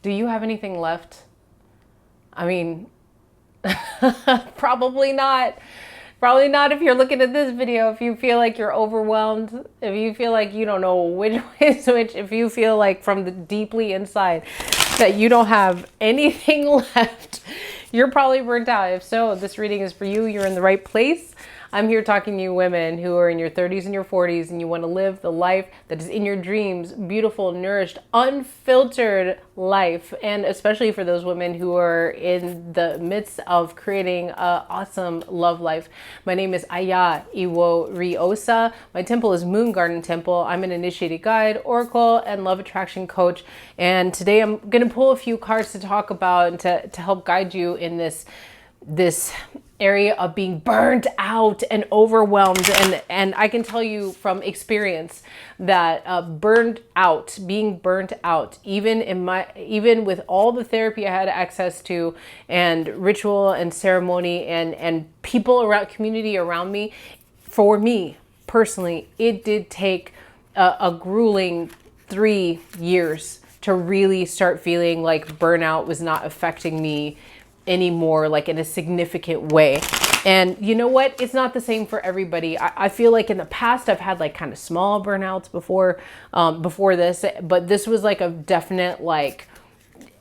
Do you have anything left? I mean, probably not. Probably not if you're looking at this video. If you feel like you're overwhelmed, if you feel like you don't know which is which, if you feel like from the deeply inside that you don't have anything left, you're probably burnt out. If so, this reading is for you. You're in the right place. I'm here talking to you women who are in your 30s and your 40s and you want to live the life that is in your dreams, beautiful, nourished, unfiltered life. And especially for those women who are in the midst of creating an awesome love life. My name is Iworiosa. My temple is Moon Garden Temple. I'm an initiated guide, oracle, and love attraction coach. And today I'm going to pull a few cards to talk about and to help guide you in this area of being burned out and overwhelmed. And I can tell you from experience that being burnt out, even with all the therapy I had access to and ritual and ceremony and people around, community around me, for me personally, it did take a grueling 3 years to really start feeling like burnout was not affecting me anymore, like in a significant way. And you know what? It's not the same for everybody. I feel like in the past I've had like kind of small burnouts before this, but this was like a definite, like,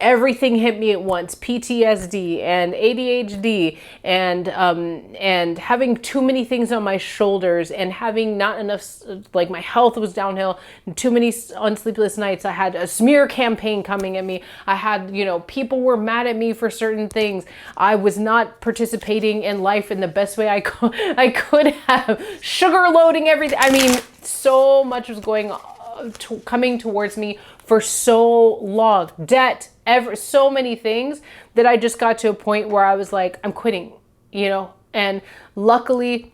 everything hit me at once. PTSD and ADHD and having too many things on my shoulders and having not enough, like my health was downhill, too many unsleepless nights. I had a smear campaign coming at me. I had, people were mad at me for certain things. I was not participating in life in the best way I could have. Sugar loading everything. I mean, so much was coming towards me for so long. Debt, so many things that I just got to a point where I was like, I'm quitting, and luckily,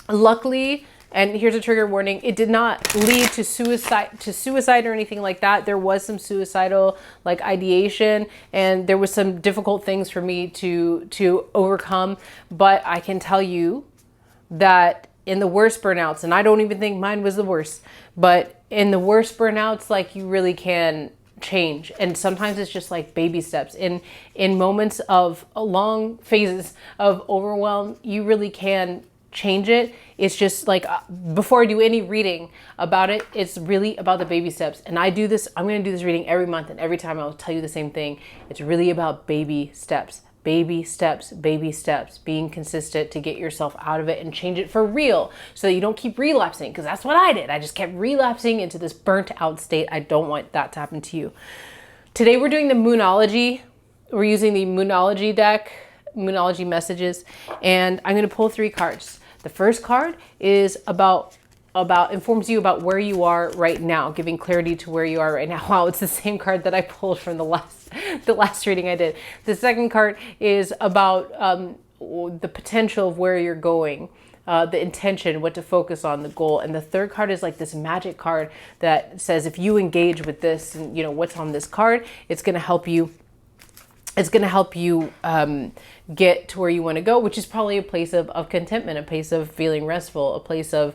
and here's a trigger warning, it did not lead to suicide or anything like that. There was some suicidal like ideation and there was some difficult things for me to overcome. But I can tell you that in the worst burnouts, and I don't even think mine was the worst, but in the worst burnouts, like, you really can change. And sometimes it's just like baby steps. In moments of long phases of overwhelm, you really can change it. It's just like, before I do any reading about it, it's really about the baby steps. And I'm going to do this reading every month, and every time I'll tell you the same thing. It's really about baby steps. Baby steps, being consistent to get yourself out of it and change it for real so that you don't keep relapsing, because that's what I did. I just kept relapsing into this burnt out state. I don't want that to happen to you. Today we're doing the Moonology. We're using the Moonology deck, Moonology messages, and I'm going to pull 3 cards. The first card is informs you about where you are right now, giving clarity to where you are right now. Wow, it's the same card that I pulled from the last reading I did. The second card is about the potential of where you're going, the intention, what to focus on, the goal. And the third card is like this magic card that says if you engage with this and what's on this card, it's going to help you. It's going to help you get to where you want to go, which is probably a place of contentment, a place of feeling restful, a place of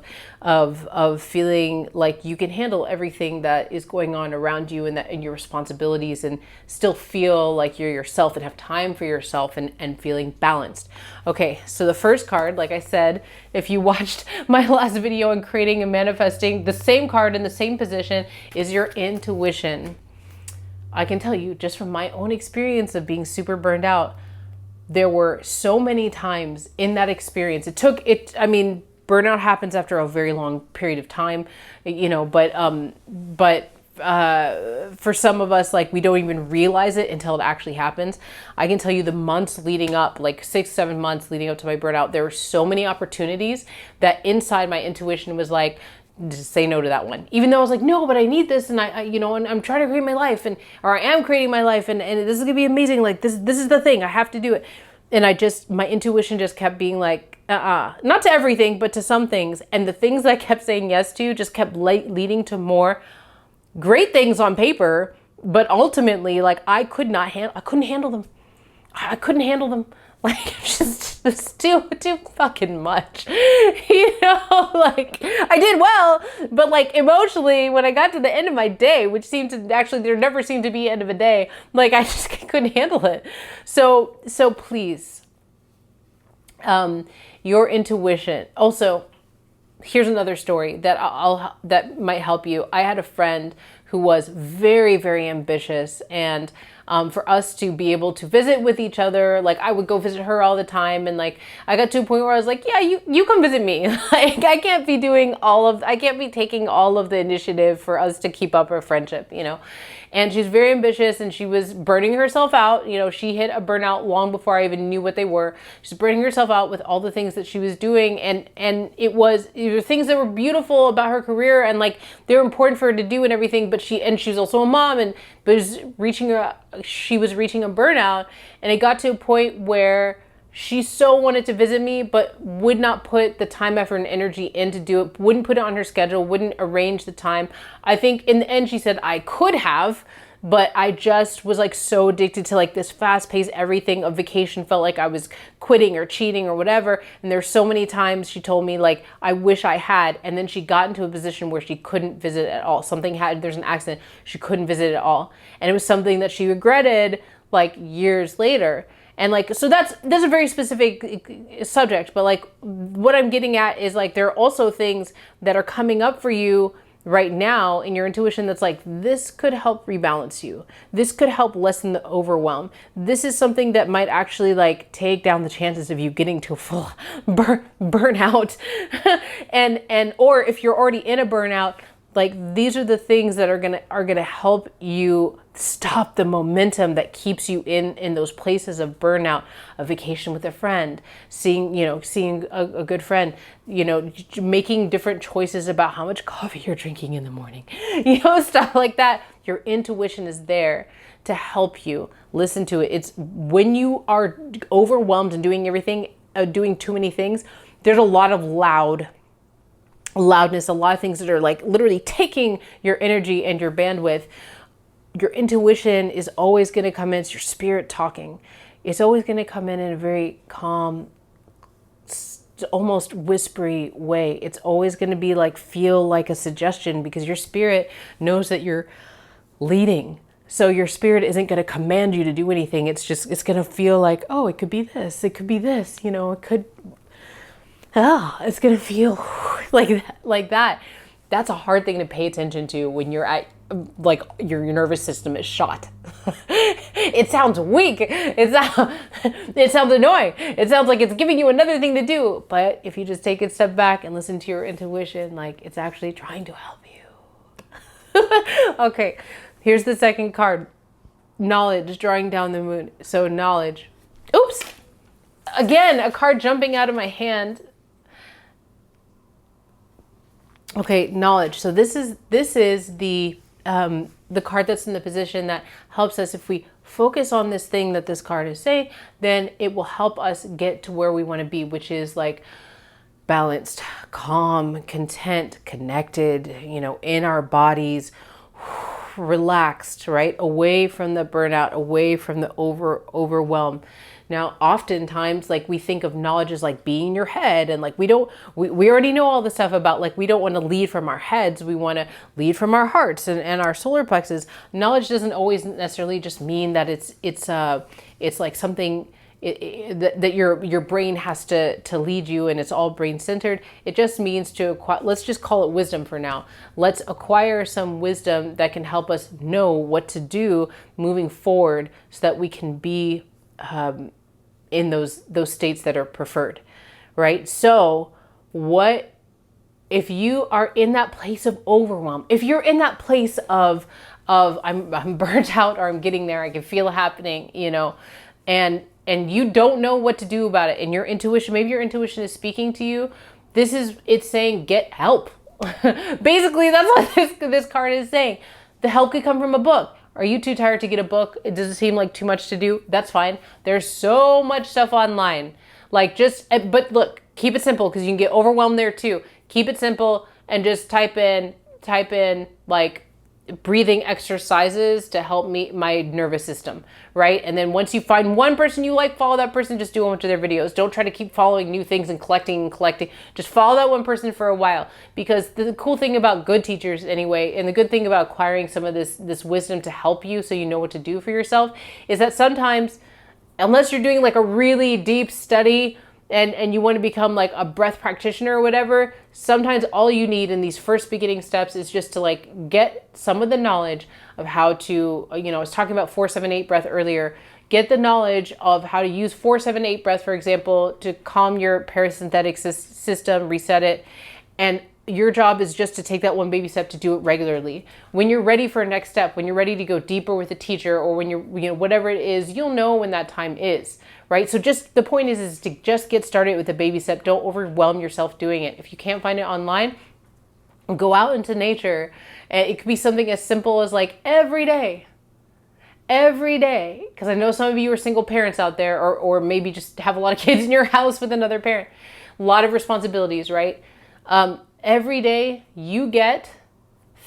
feeling like you can handle everything that is going on around you and your responsibilities, and still feel like you're yourself and have time for yourself and feeling balanced. Okay, so the first card, like I said, if you watched my last video on creating and manifesting, the same card in the same position is your intuition. I can tell you just from my own experience of being super burned out, there were so many times in that experience. Burnout happens after a very long period of time, but for some of us, like, we don't even realize it until it actually happens. I can tell you the months leading up, like 6-7 months leading up to my burnout, there were so many opportunities that inside my intuition was like, just say no to that one. Even though I was like, no, but I need this, and and I'm trying to create my life, or I am creating my life, and this is gonna be amazing. Like, this is the thing, I have to do it. And my intuition just kept being like, not to everything, but to some things. And the things I kept saying yes to just kept leading to more great things on paper, but ultimately, like, I couldn't handle them. I couldn't handle them. Like, it's too fucking much. You know, like, I did well, but like emotionally, when I got to the end of my day, which seemed to actually, there never seemed to be end of a day, like I just couldn't handle it. So please, your intuition. Also, here's another story that that might help you. I had a friend who was very, very ambitious, and for us to be able to visit with each other, like I would go visit her all the time, and like I got to a point where I was like, yeah, you come visit me. Like I can't be taking all of the initiative for us to keep up our friendship, you know. And she's very ambitious, and she was burning herself out. You know, she hit a burnout long before I even knew what they were. She's burning herself out with all the things that she was doing. And it were things that were beautiful about her career, and like they were important for her to do and everything. But she was also a mom, she was reaching a burnout. And it got to a point where she so wanted to visit me, but would not put the time, effort, and energy in to do it, wouldn't put it on her schedule, wouldn't arrange the time. I think in the end, she said, I could have, but I just was like so addicted to like this fast paced everything of vacation, felt like I was quitting or cheating or whatever. And there's so many times she told me like, I wish I had. And then she got into a position where she couldn't visit at all. There's an accident, she couldn't visit at all. And it was something that she regretted like years later. And like, so that's a very specific subject, but like what I'm getting at is like, there are also things that are coming up for you right now in your intuition that's like, this could help rebalance you. This could help lessen the overwhelm. This is something that might actually like take down the chances of you getting to a full burnout. or if you're already in a burnout, like these are the things that are gonna help you stop the momentum that keeps you in those places of burnout. A vacation with a friend, seeing a good friend, making different choices about how much coffee you're drinking in the morning, stuff like that. Your intuition is there to help you. Listen to it. It's when you are overwhelmed and doing everything, doing too many things, there's a lot of loudness, a lot of things that are like literally taking your energy and your bandwidth. Your intuition is always going to come in. It's your spirit talking. It's always going to come in a very calm, almost whispery way. It's always going to be like, feel like a suggestion, because your spirit knows that you're leading. So your spirit isn't going to command you to do anything. It's going to feel like, oh, it could be this. It could be this, it could, it's going to feel like that. That's a hard thing to pay attention to when you're at, like, your nervous system is shot. It sounds weak. It sounds annoying. It sounds like it's giving you another thing to do. But if you just take a step back and listen to your intuition, like, it's actually trying to help you. Okay, here's the second card. Knowledge, drawing down the moon. So knowledge. Oops. Again, a card jumping out of my hand. Okay, knowledge. So this is the card that's in the position that helps us. If we focus on this thing that this card is saying, then it will help us get to where we want to be, which is like balanced, calm, content, connected, in our bodies, relaxed, right? Away from the burnout, away from the overwhelm. Now, oftentimes, like, we think of knowledge as like being in your head, and like we already know all the stuff about, like, we don't want to lead from our heads. We want to lead from our hearts and our solar plexus. Knowledge doesn't always necessarily just mean that it's like something that your brain has to lead you, and it's all brain centered. It just means to acquire, let's just call it wisdom for now. Let's acquire some wisdom that can help us know what to do moving forward, so that we can be in those states that are preferred, right? So what if you are in that place of overwhelm? If you're in that place of I'm burnt out, or I'm getting there, I can feel it happening, and you don't know what to do about it, and your intuition, maybe your intuition is speaking to you. It's saying, get help. Basically, that's what this card is saying. The help could come from a book. Are you too tired to get a book? Does it seem like too much to do? That's fine. There's so much stuff online. But look, keep it simple, because you can get overwhelmed there too. Keep it simple and just type in like breathing exercises to help my nervous system, right? And then once you find one person you like, follow that person, just do a bunch of their videos. Don't try to keep following new things and collecting. Just follow that one person for a while, because the cool thing about good teachers anyway, and the good thing about acquiring some of this wisdom to help you so you know what to do for yourself, is that sometimes, unless you're doing like a really deep study and you want to become like a breath practitioner or whatever, sometimes all you need in these first beginning steps is just to like get some of the knowledge of how to, I was talking about 4-7-8 breath earlier. Get the knowledge of how to use 4-7-8 breath, for example, to calm your parasympathetic system, reset it. And your job is just to take that one baby step to do it regularly. When you're ready for a next step, when you're ready to go deeper with a teacher, or when you're, whatever it is, you'll know when that time is, right? So just the point is to just get started with a baby step. Don't overwhelm yourself doing it. If you can't find it online, go out into nature. And it could be something as simple as like every day, because I know some of you are single parents out there, or maybe just have a lot of kids in your house with another parent. A lot of responsibilities, right? Every day you get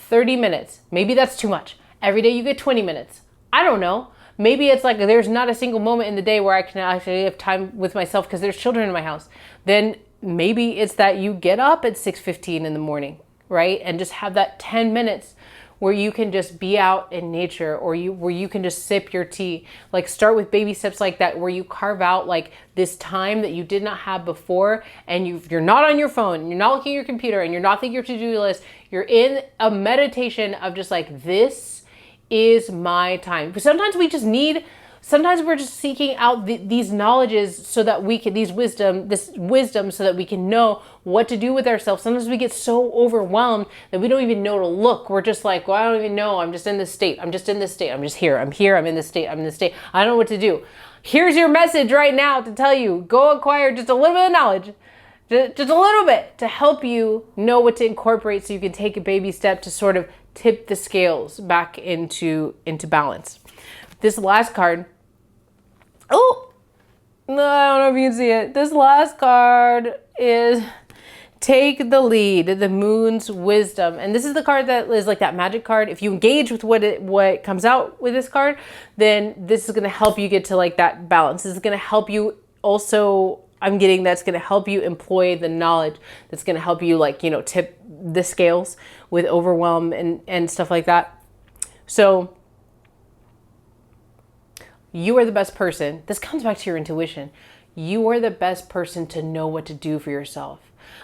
30 minutes. Maybe that's too much. Every day you get 20 minutes. I don't know. Maybe it's like there's not a single moment in the day where I can actually have time with myself because there's children in my house. Then maybe it's that you get up at 6:15 in the morning, right? And just have that 10 minutes where you can just be out in nature, or where you can just sip your tea. Like start with baby steps like that, where you carve out like this time that you did not have before, and you're not on your phone, you're not looking at your computer, and you're not thinking your to-do list. You're in a meditation of just like, this is my time. But sometimes we're just seeking out these knowledges so that we can, this wisdom so that we can know what to do with ourselves. Sometimes we get so overwhelmed that we don't even know to look. We're just like, well, I don't even know. I'm just in this state. I'm just here. I'm in this state. I don't know what to do. Here's your message right now to tell you, go acquire just a little bit of knowledge, just a little bit, to help you know what to incorporate so you can take a baby step to sort of tip the scales back into balance. This last card, oh, no, I don't know if you can see it. This last card is Take the Lead, the Moon's Wisdom. And this is the card that is like that magic card. If you engage with what comes out with this card, then this is going to help you get to like that balance. This is going to help you also, that's going to help you employ the knowledge that's going to help you like, tip the scales with overwhelm and stuff like that. So you are the best person. This comes back to your intuition. You are the best person to know what to do for yourself.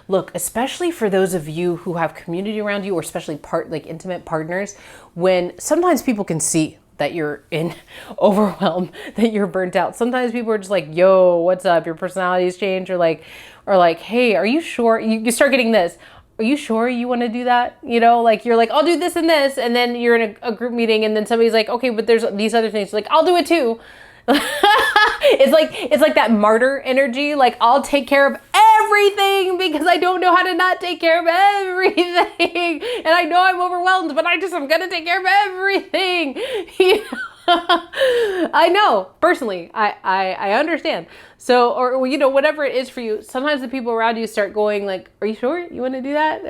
Look, especially for those of you who have community around you, or especially intimate partners, when sometimes people can see that you're in overwhelm, that you're burnt out. Sometimes people are just like, yo, what's up? Your personality's changed, or like, hey, are you sure? You start getting this. Are you sure you want to do that? Like you're like, I'll do this and this. And then you're in a group meeting, and then somebody's like, okay, but there's these other things. Like, I'll do it too. It's like that martyr energy. Like, I'll take care of everything because I don't know how to not take care of everything. And I know I'm overwhelmed, but I'm going to take care of everything. I know, personally, I understand. So, or, whatever it is for you, sometimes the people around you start going like, are you sure you want to do that?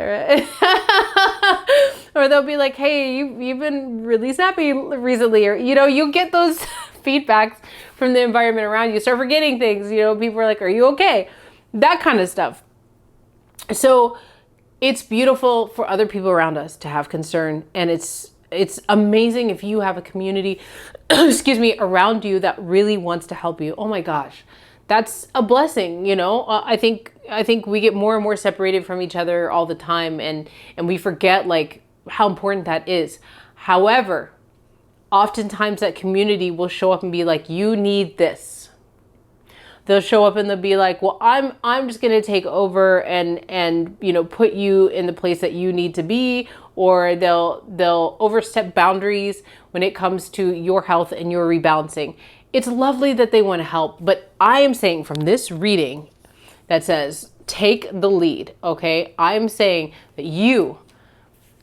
Or they'll be like, hey, you've been really snappy recently. Or, you get those feedbacks from the environment around you. Start forgetting things. People are like, are you okay? That kind of stuff. So it's beautiful for other people around us to have concern. And it's amazing if you have a community, around you that really wants to help you. Oh my gosh, that's a blessing. I think we get more and more separated from each other all the time, and we forget like how important that is. However, oftentimes that community will show up and be like, you need this. They'll show up and they'll be like, well, I'm just going to take over and put you in the place that you need to be. Or they'll overstep boundaries when it comes to your health and your rebalancing. It's lovely that they want to help, but I am saying from this reading that says, take the lead, okay? I'm saying that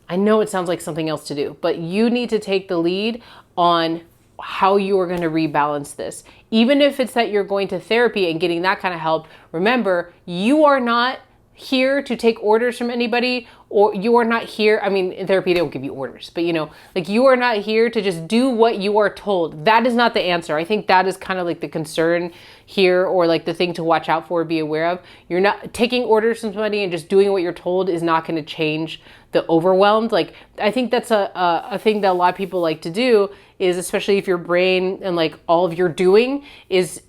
I know it sounds like something else to do, but you need to take the lead on how you are going to rebalance this. Even if it's that you're going to therapy and getting that kind of help, remember, you are not here to take orders from anybody, or you are not here. I mean, in therapy, they don't give you orders, but you know, like you are not here to just do what you are told. That is not the answer. I think that is kind of like the concern here, or like the thing to watch out for, be aware of. You're not taking orders from somebody and just doing what you're told is not going to change the overwhelmed. Like, I think that's a thing that a lot of people like to do, is especially if your brain and like all of your doing is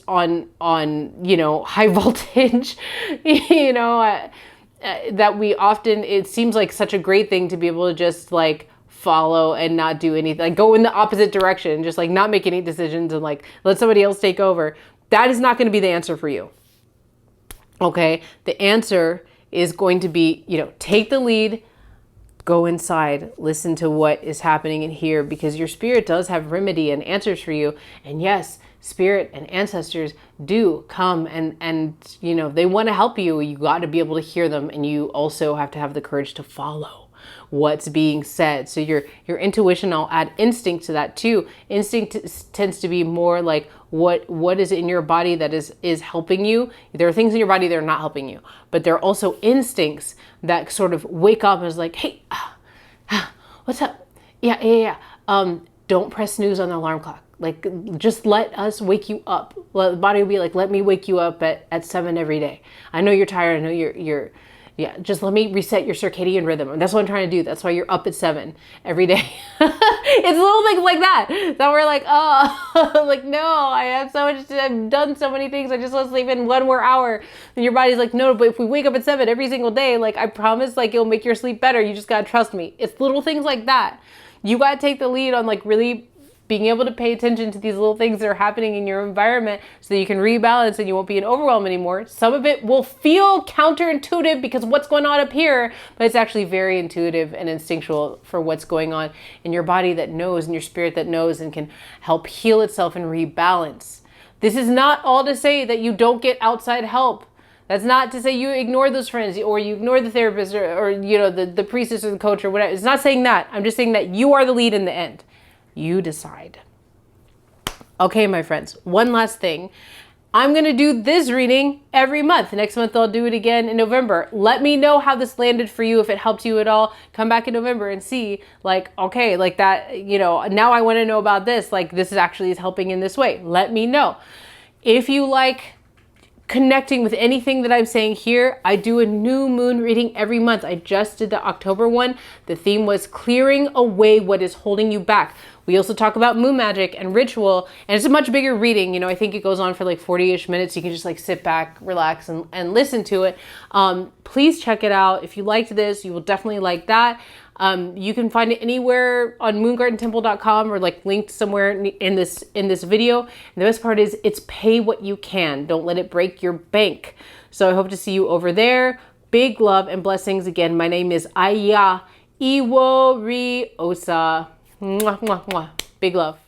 on, you know, high voltage, you know, that we often, it seems like such a great thing to be able to just like follow and not do anything, like go in the opposite direction, just like not make any decisions and like let somebody else take over. That is not going to be the answer for you. Okay. The answer is going to be, you know, take the lead, go inside, listen to what is happening in here, because your spirit does have remedy and answers for you. And yes, spirit and ancestors do come and you know, they want to help you. You got to be able to hear them, and you also have to have the courage to follow what's being said. So your intuition, I'll add instinct to that too. Instinct tends to be more like what is in your body that is helping you. There are things in your body that are not helping you, but there are also instincts that sort of wake up and is like, hey, what's up? Yeah. Don't press snooze on the alarm clock. Like, just let us wake you up. Well, the body will be like, let me wake you up at 7 every day. I know you're tired. I know you're yeah, just let me reset your circadian rhythm. And that's what I'm trying to do. That's why you're up at 7 every day. It's little things like that we're like, oh, like, no, I have so much, I've done so many things. I just want to sleep in 1 more hour. And your body's like, no, but if we wake up at 7 every single day, like, I promise, like, it'll make your sleep better. You just got to trust me. It's little things like that. You got to take the lead on like really being able to pay attention to these little things that are happening in your environment so that you can rebalance and you won't be in overwhelm anymore. Some of it will feel counterintuitive because what's going on up here, but it's actually very intuitive and instinctual for what's going on in your body that knows, and your spirit that knows and can help heal itself and rebalance. This is not all to say that you don't get outside help. That's not to say you ignore those friends or you ignore the therapist or you know, the priestess or the coach or whatever. It's not saying that. I'm just saying that you are the lead in the end. You decide. Okay, my friends, one last thing. I'm going to do this reading every month. Next month, I'll do it again in November. Let me know how this landed for you, if it helped you at all. Come back in November and see, like, okay, like that, you know, now I want to know about this. Like, this is helping in this way. Let me know. If you like connecting with anything that I'm saying here, I do a new moon reading every month. I just did the October one. The theme was clearing away what is holding you back. We also talk about moon magic and ritual, and it's a much bigger reading. You know, I think it goes on for like 40-ish minutes. You can just like sit back, relax, and listen to it. Please check it out. If you liked this, you will definitely like that. You can find it anywhere on moongardentemple.com or like linked somewhere in this video. And the best part is it's pay what you can. Don't let it break your bank. So I hope to see you over there. Big love and blessings. Again, my name is Iworiosa. Mwah, mwah, mwah. Big love.